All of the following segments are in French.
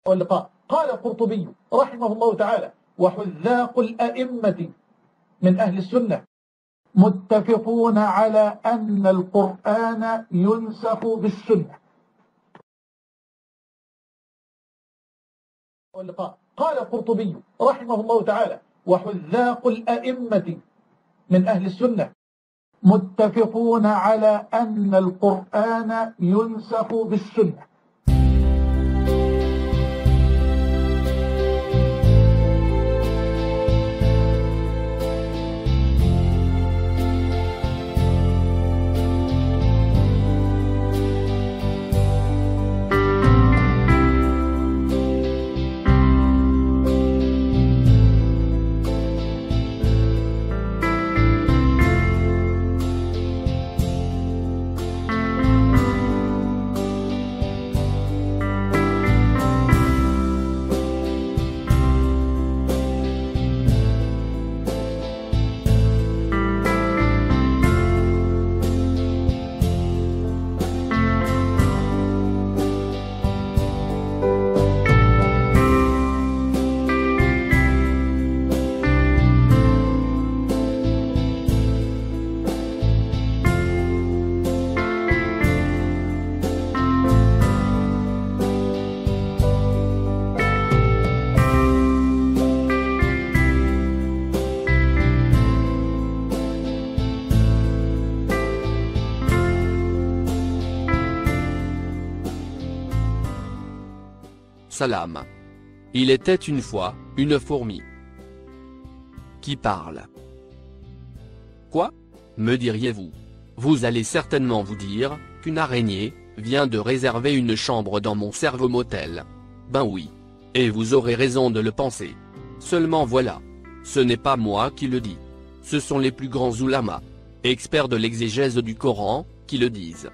واللقاء. قال القرطبي رحمه الله تعالى: وحذاق الأئمة من أهل السنة متفقون على أن القرآن ينسخ بالسنة. واللقاء. قال القرطبي رحمه الله تعالى: وحذاق الأئمة من أهل السنة متفقون على أن القرآن ينسخ بالسنة. Salam. Il était une fois, une fourmi qui parle. Quoi? Me diriez-vous? Vous allez certainement vous dire, qu'une araignée, vient de réserver une chambre dans mon cerveau motel. Ben oui. Et vous aurez raison de le penser. Seulement voilà. Ce n'est pas moi qui le dis. Ce sont les plus grands oulamas, experts de l'exégèse du Coran, qui le disent.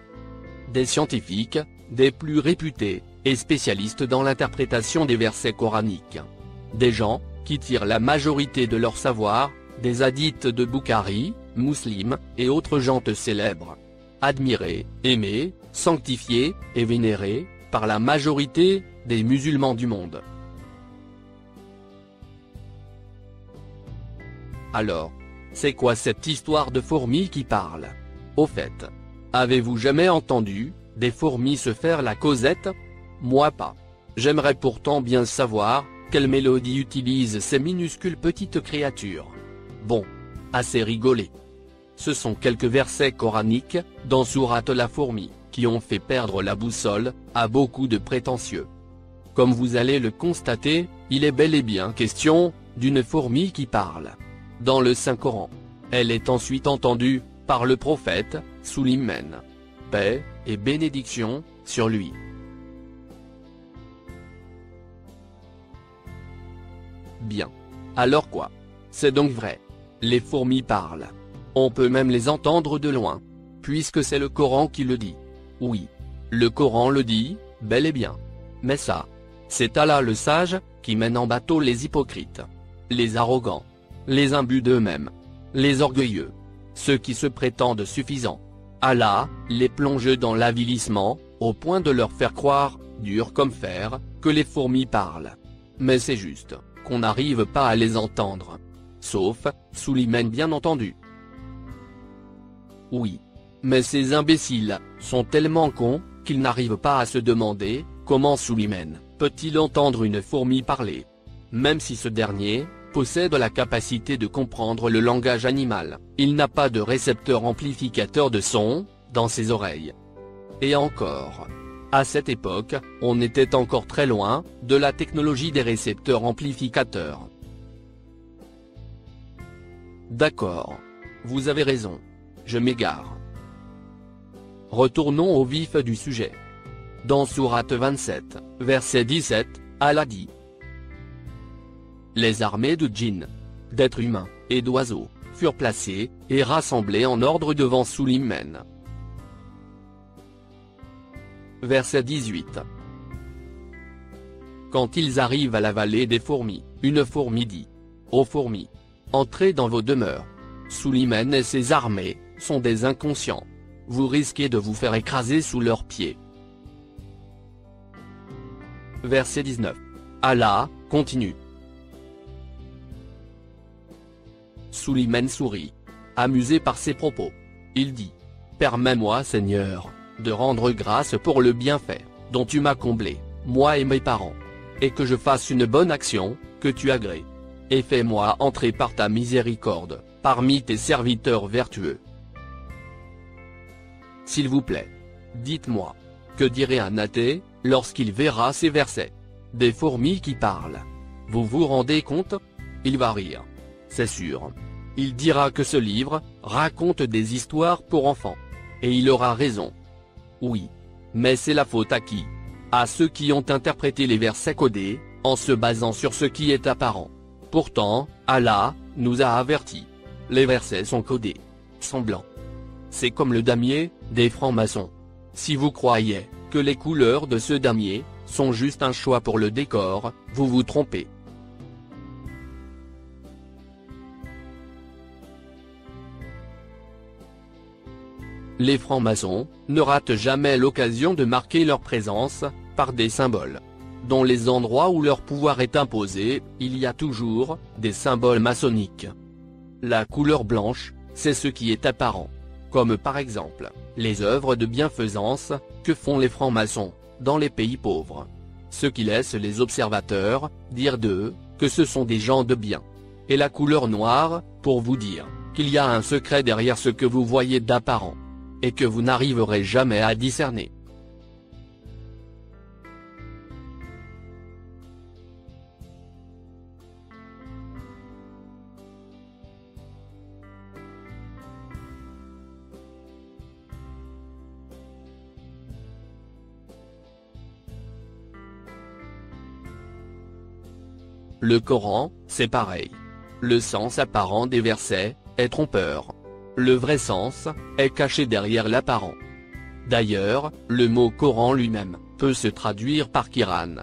Des scientifiques, des plus réputés, et spécialistes dans l'interprétation des versets coraniques. Des gens, qui tirent la majorité de leur savoir, des hadiths de Bukhari, Muslim, et autres gens célèbres. Admirés, aimés, sanctifiés, et vénérés, par la majorité, des musulmans du monde. Alors, c'est quoi cette histoire de fourmis qui parlent? Au fait, avez-vous jamais entendu, des fourmis se faire la causette? Moi pas. J'aimerais pourtant bien savoir, quelle mélodie utilisent ces minuscules petites créatures. Bon. Assez rigolé. Ce sont quelques versets coraniques, dans Sourate la fourmi, qui ont fait perdre la boussole, à beaucoup de prétentieux. Comme vous allez le constater, il est bel et bien question, d'une fourmi qui parle. Dans le Saint-Coran. Elle est ensuite entendue, par le prophète, Sulayman. Paix, et bénédiction, sur lui. Bien. Alors quoi? C'est donc vrai. Les fourmis parlent. On peut même les entendre de loin. Puisque c'est le Coran qui le dit. Oui. Le Coran le dit, bel et bien. Mais ça, c'est Allah le sage, qui mène en bateau les hypocrites. Les arrogants. Les imbus d'eux-mêmes. Les orgueilleux. Ceux qui se prétendent suffisants. Allah, les plonge dans l'avilissement, au point de leur faire croire, dur comme fer, que les fourmis parlent. Mais c'est juste, qu'on n'arrive pas à les entendre. Sauf, Sulayman bien entendu. Oui. Mais ces imbéciles, sont tellement cons, qu'ils n'arrivent pas à se demander, comment Sulayman, peut-il entendre une fourmi parler? Même si ce dernier, possède la capacité de comprendre le langage animal, il n'a pas de récepteur amplificateur de son, dans ses oreilles. Et encore. À cette époque, on était encore très loin, de la technologie des récepteurs amplificateurs. D'accord. Vous avez raison. Je m'égare. Retournons au vif du sujet. Dans Sourate 27, verset 17, Allah dit: les armées de djinns, d'êtres humains, et d'oiseaux, furent placées, et rassemblées en ordre devant Sulayman. Verset 18. Quand ils arrivent à la vallée des fourmis, une fourmi dit: ô fourmis, entrez dans vos demeures. Sulayman et ses armées, sont des inconscients. Vous risquez de vous faire écraser sous leurs pieds. verset 19. Allah continue. Sulayman sourit, amusé par ses propos. Il dit: Permets-moi, Seigneur, de rendre grâce pour le bienfait dont tu m'as comblé, moi et mes parents, et que je fasse une bonne action, que tu agrées. Et fais-moi entrer par ta miséricorde, parmi tes serviteurs vertueux. S'il vous plaît, dites-moi, que dirait un athée, lorsqu'il verra ces versets? Des fourmis qui parlent. Vous vous rendez compte? Il va rire. C'est sûr. Il dira que ce livre raconte des histoires pour enfants. Et il aura raison. Oui. Mais c'est la faute à qui? À ceux qui ont interprété les versets codés, en se basant sur ce qui est apparent. Pourtant, Allah nous a avertis. Les versets sont codés. Sont blancs. C'est comme le damier des francs-maçons. Si vous croyez que les couleurs de ce damier sont juste un choix pour le décor, vous vous trompez. Les francs-maçons ne ratent jamais l'occasion de marquer leur présence par des symboles. Dans les endroits où leur pouvoir est imposé, il y a toujours des symboles maçonniques. La couleur blanche, c'est ce qui est apparent. Comme par exemple, les œuvres de bienfaisance que font les francs-maçons dans les pays pauvres. Ce qui laisse les observateurs dire d'eux que ce sont des gens de bien. Et la couleur noire, pour vous dire qu'il y a un secret derrière ce que vous voyez d'apparent. Et que vous n'arriverez jamais à discerner. Le Coran, c'est pareil. Le sens apparent des versets est trompeur. Le vrai sens est caché derrière l'apparent. D'ailleurs, le mot Coran lui-même peut se traduire par Kiran.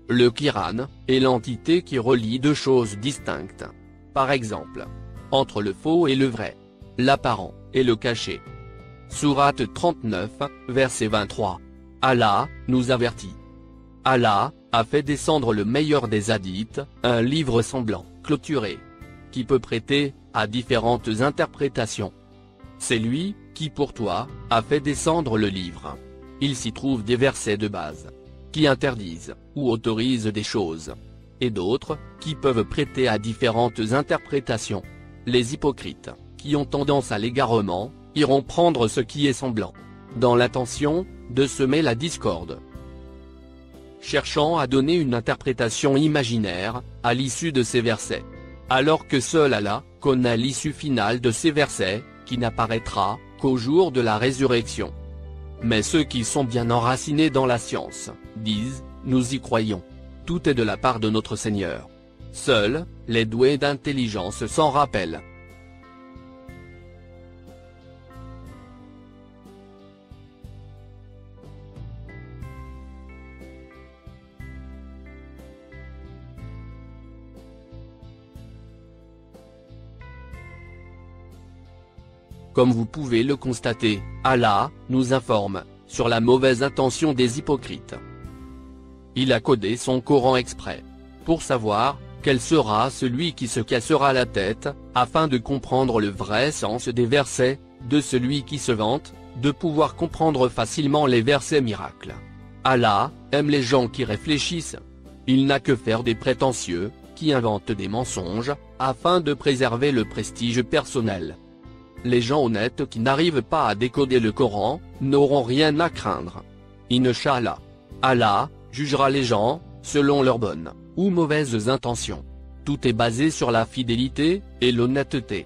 Le Kiran est l'entité qui relie deux choses distinctes. Par exemple, entre le faux et le vrai, l'apparent et le caché. Sourate 39, verset 23. Allah nous avertit. Allah a fait descendre le meilleur des hadiths, un livre semblant, clôturé, qui peut prêter à différentes interprétations. C'est lui qui pour toi a fait descendre le livre. Il s'y trouve des versets de base qui interdisent ou autorisent des choses, et d'autres qui peuvent prêter à différentes interprétations. Les hypocrites, qui ont tendance à l'égarement, iront prendre ce qui est semblant, dans l'intention de semer la discorde, cherchant à donner une interprétation imaginaire à l'issue de ces versets. Alors que seul Allah connaît l'issue finale de ces versets, qui n'apparaîtra qu'au jour de la résurrection. Mais ceux qui sont bien enracinés dans la science, disent, nous y croyons. Tout est de la part de notre Seigneur. Seuls les doués d'intelligence s'en rappellent. Comme vous pouvez le constater, Allah nous informe sur la mauvaise intention des hypocrites. Il a codé son Coran exprès pour savoir quel sera celui qui se cassera la tête, afin de comprendre le vrai sens des versets, de celui qui se vante de pouvoir comprendre facilement les versets miracles. Allah aime les gens qui réfléchissent. Il n'a que faire des prétentieux, qui inventent des mensonges, afin de préserver le prestige personnel. Les gens honnêtes qui n'arrivent pas à décoder le Coran, n'auront rien à craindre. Inch'Allah. Allah jugera les gens, selon leurs bonnes ou mauvaises intentions. Tout est basé sur la fidélité et l'honnêteté.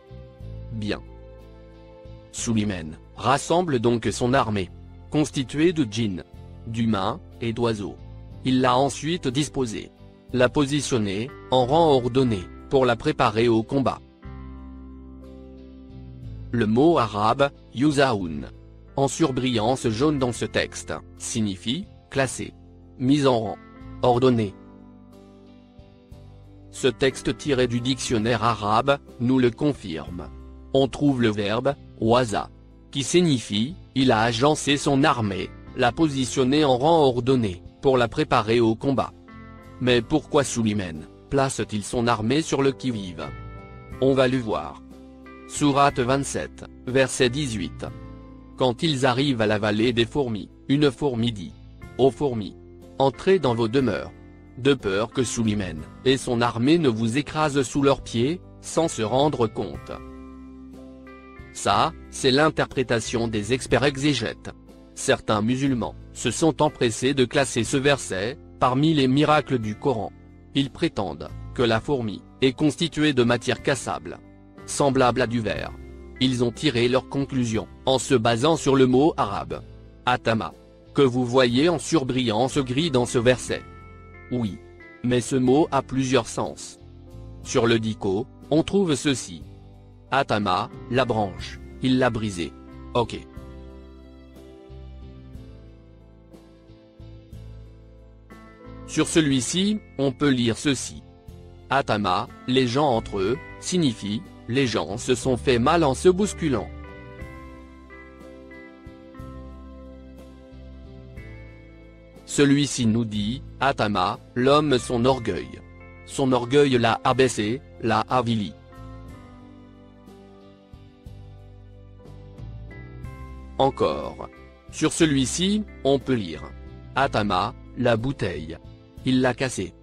Bien. Sulayman rassemble donc son armée, constituée de djinns, d'humains et d'oiseaux. Il l'a ensuite disposée, l'a positionnée en rang ordonné, pour la préparer au combat. Le mot arabe, yuzaoun, en surbrillance jaune dans ce texte, signifie classé, mis en rang, ordonné. Ce texte tiré du dictionnaire arabe nous le confirme. On trouve le verbe waza, qui signifie il a agencé son armée, l'a positionnée en rang ordonné, pour la préparer au combat. Mais pourquoi Sulayman place-t-il son armée sur le qui-vive? On va le voir. Sourate 27, verset 18. Quand ils arrivent à la vallée des fourmis, une fourmi dit aux fourmis: entrez dans vos demeures, de peur que Sulayman et son armée ne vous écrasent sous leurs pieds, sans se rendre compte. Ça, c'est l'interprétation des experts exégètes. Certains musulmans se sont empressés de classer ce verset parmi les miracles du Coran. Ils prétendent que la fourmi est constituée de matière cassable, semblable à du verre. Ils ont tiré leur conclusion en se basant sur le mot arabe atama, que vous voyez en surbrillance gris dans ce verset. Oui. Mais ce mot a plusieurs sens. Sur le dico, on trouve ceci. Atama, la branche, il l'a brisée. Ok. Sur celui-ci, on peut lire ceci. Atama, les gens entre eux, signifie, les gens se sont fait mal en se bousculant. Celui-ci nous dit, Atama, l'homme son orgueil. Son orgueil l'a abaissé, l'a avili. Encore. Sur celui-ci, on peut lire. Atama, la bouteille. Il l'a cassée.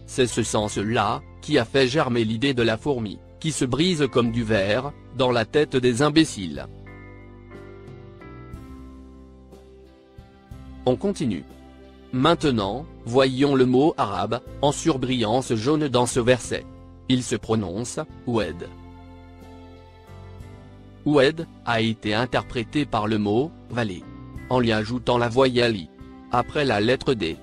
C'est ce sens-là qui a fait germer l'idée de la fourmi, qui se brise comme du verre, dans la tête des imbéciles. On continue. Maintenant, voyons le mot arabe, en surbrillance jaune dans ce verset. Il se prononce, oued. Oued a été interprété par le mot vallée, en lui ajoutant la voyelle i, après la lettre D.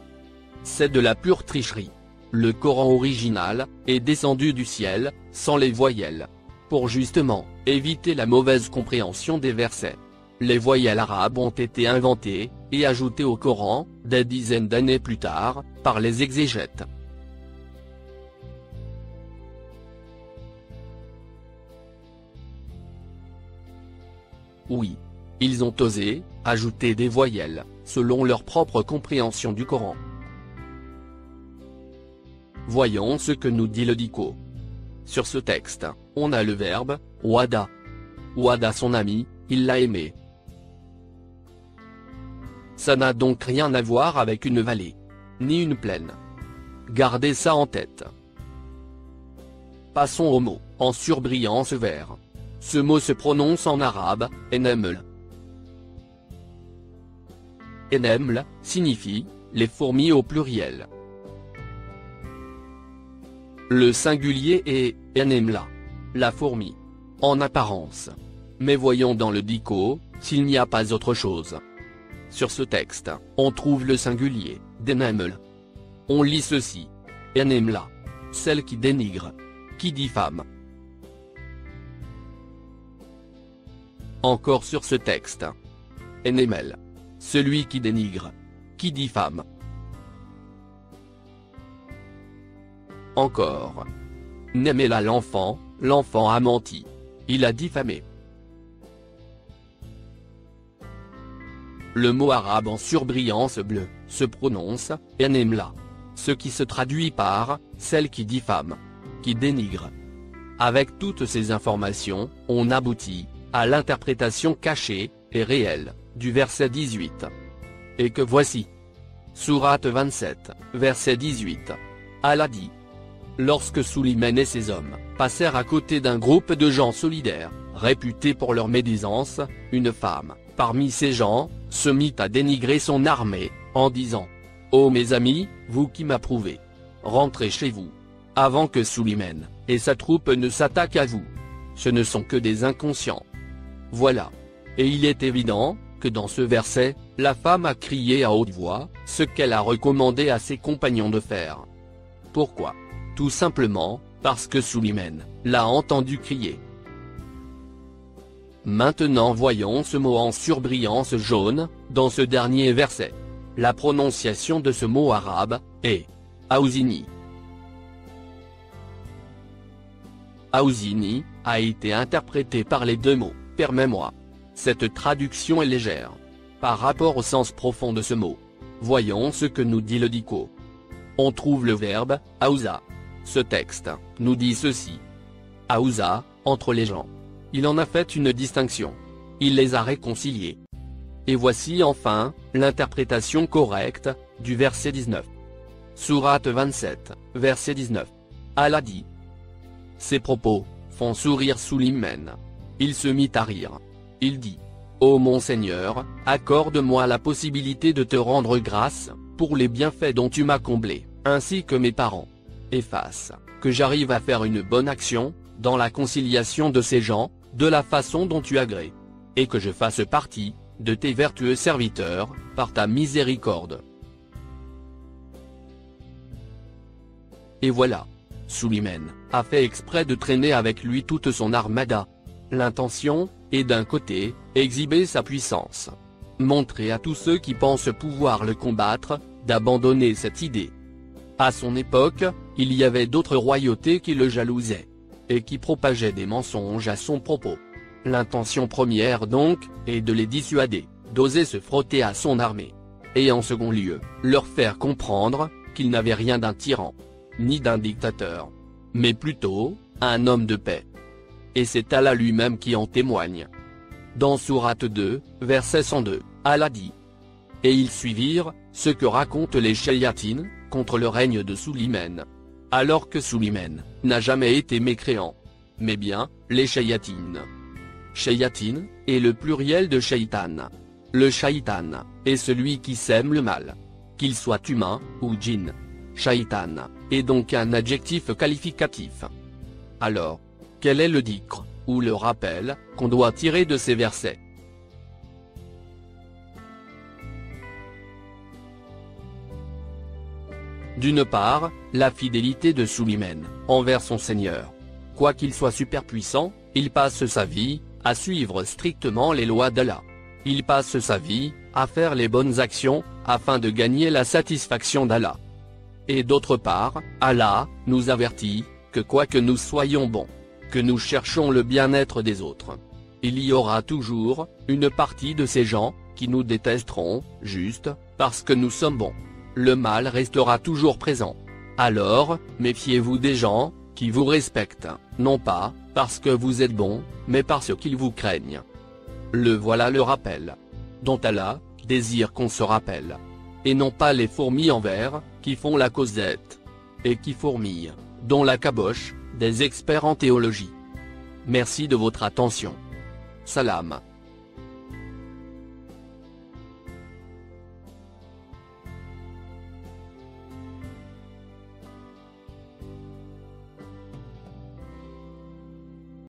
C'est de la pure tricherie. Le Coran original est descendu du ciel, sans les voyelles, pour justement éviter la mauvaise compréhension des versets. Les voyelles arabes ont été inventées et ajoutées au Coran, des dizaines d'années plus tard, par les exégètes. Oui. Ils ont osé ajouter des voyelles, selon leur propre compréhension du Coran. Voyons ce que nous dit le dico. Sur ce texte, on a le verbe « wada ». Wada son ami, il l'a aimé. Ça n'a donc rien à voir avec une vallée, ni une plaine. Gardez ça en tête. Passons au mot, en surbrillance vert. Ce mot se prononce en arabe, enaml. Enaml signifie les fourmis au pluriel. Le singulier est enemla, la fourmi, en apparence. Mais voyons dans le dico s'il n'y a pas autre chose. Sur ce texte, on trouve le singulier, denaml. On lit ceci. Enemla, celle qui dénigre, qui diffame. Encore sur ce texte. Enemel, celui qui dénigre, qui diffame. Encore. Nemela l'enfant a menti. Il a diffamé. Le mot arabe en surbrillance bleue se prononce enemla, ce qui se traduit par celle qui diffame, qui dénigre. Avec toutes ces informations, on aboutit à l'interprétation cachée et réelle du verset 18. Et que voici. Sourate 27, verset 18. Allah dit. Lorsque Sulayman et ses hommes passèrent à côté d'un groupe de gens solidaires, réputés pour leur médisance, une femme, parmi ces gens, se mit à dénigrer son armée, en disant : « Ô mes amis, vous qui m'approuvez, rentrez chez vous, avant que Sulayman et sa troupe ne s'attaquent à vous. Ce ne sont que des inconscients. » Voilà. Et il est évident que dans ce verset, la femme a crié à haute voix ce qu'elle a recommandé à ses compagnons de faire. Pourquoi ? Tout simplement, parce que Sulayman l'a entendu crier. Maintenant voyons ce mot en surbrillance jaune, dans ce dernier verset. La prononciation de ce mot arabe est Aouzini. Aouzini a été interprété par les deux mots, permets-moi. Cette traduction est légère par rapport au sens profond de ce mot. Voyons ce que nous dit le dico. on trouve le verbe « aouza ». Ce texte nous dit ceci. Aouza, entre les gens. Il en a fait une distinction. Il les a réconciliés. Et voici enfin, l'interprétation correcte, du verset 19. Sourate 27, verset 19. Allah dit. Ces propos font sourire Sulayman. Il se mit à rire. Il dit. Ô mon Seigneur, accorde-moi la possibilité de te rendre grâce, pour les bienfaits dont tu m'as comblé, ainsi que mes parents. Et fasse que j'arrive à faire une bonne action, dans la conciliation de ces gens, de la façon dont tu agrées. Et que je fasse partie, de tes vertueux serviteurs, par ta miséricorde. Et voilà. Sulayman a fait exprès de traîner avec lui toute son armada. L'intention est d'un côté, exhiber sa puissance. Montrer à tous ceux qui pensent pouvoir le combattre, d'abandonner cette idée. À son époque, il y avait d'autres royautés qui le jalousaient. Et qui propageaient des mensonges à son propos. L'intention première donc, est de les dissuader, d'oser se frotter à son armée. Et en second lieu, leur faire comprendre, qu'il n'avait rien d'un tyran. Ni d'un dictateur. Mais plutôt, un homme de paix. Et c'est Allah lui-même qui en témoigne. Dans Sourate 2, verset 102, Allah dit. Et ils suivirent, ce que racontent les shayatines, contre le règne de Sulayman. Alors que Sulayman n'a jamais été mécréant. Mais bien, les shayatines. Shayatin est le pluriel de shaytan. Le shaytan est celui qui sème le mal. Qu'il soit humain ou djinn. Shaytan est donc un adjectif qualificatif. Alors, quel est le dhikr, ou le rappel, qu'on doit tirer de ces versets? D'une part, la fidélité de Sulayman envers son Seigneur. Quoiqu'il soit superpuissant, il passe sa vie à suivre strictement les lois d'Allah. Il passe sa vie à faire les bonnes actions afin de gagner la satisfaction d'Allah. Et d'autre part, Allah nous avertit que quoique nous soyons bons, que nous cherchons le bien-être des autres, il y aura toujours une partie de ces gens qui nous détesteront, juste parce que nous sommes bons. Le mal restera toujours présent. Alors, méfiez-vous des gens qui vous respectent, non pas parce que vous êtes bons, mais parce qu'ils vous craignent. Le voilà le rappel, dont Allah désire qu'on se rappelle. Et non pas les fourmis en verre, qui font la causette. Et qui fourmillent, dont la caboche, des experts en théologie. Merci de votre attention. Salam.